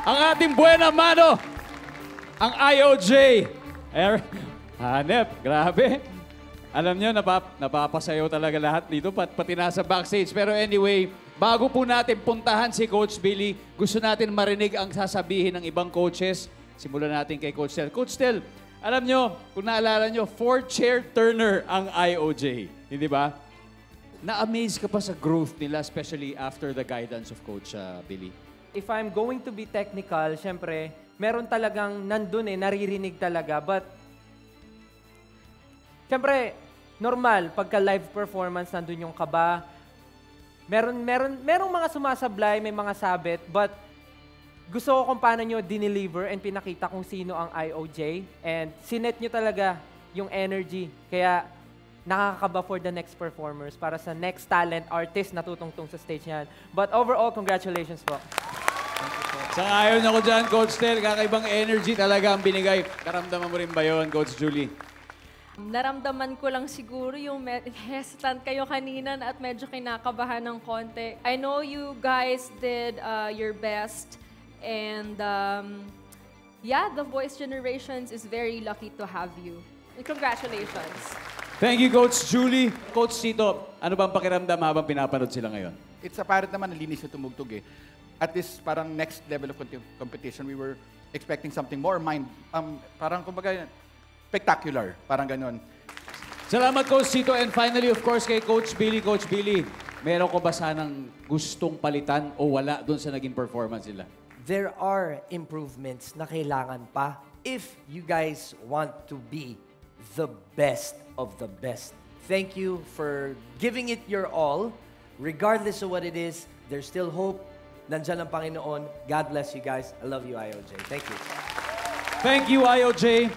ang ating buena mano, ang IOJ. Hanep, grabe. Alam nyo, napapasayaw talaga lahat dito, pati nasa backstage. Pero anyway, bago po natin puntahan si Coach Billy, gusto natin marinig ang sasabihin ng ibang coaches. Simulan natin kay Coach Tel. Coach Tel, alam nyo, kung naalala nyo, 4-chair turner ang IOJ. Hindi ba? Na-amaze ka pa sa growth nila, especially after the guidance of Coach Billy? If I'm going to be technical, syempre, meron talagang nandun naririnig talaga. But, syempre, normal, pagka live performance, nandun yung kaba. Merong mga sumasablay, may mga sabit, but gusto ko kung paano nyo dineliver and pinakita kung sino ang IOJ. And sinet nyo talaga yung energy. Kaya nakakaba for the next performers para sa next talent artist na tutungtong sa stage niyan. But overall, congratulations po. Sang-ayon ako dyan, Coach Tel. Kakaibang energy talaga ang binigay. Karamdaman mo rin ba yun, Coach Julie? Naramdaman ko lang siguro yung hesitant kayo kanina at medyo kinakabahan ng konti. I know you guys did your best and yeah, the Voice Generations is very lucky to have you. And congratulations. Thank you, Coach Julie. Coach Tito, ano bang pakiramdam habang pinapanood sila ngayon? It's apparent naman nalinis yung tumugtog eh. At this parang next level of competition, we were expecting something more parang kumbaga, spectacular, parang ganon. Salamat, Coach Tito. And finally, of course, kay Coach Billy. Coach Billy, meron ko ba sanang gustong palitan o wala doon sa naging performance nila? There are improvements na kailangan pa if you guys want to be the best of the best. Thank you for giving it your all. Regardless of what it is, there's still hope. Nandyan ang Panginoon. God bless you guys. I love you, IOJ. Thank you. Thank you, IOJ.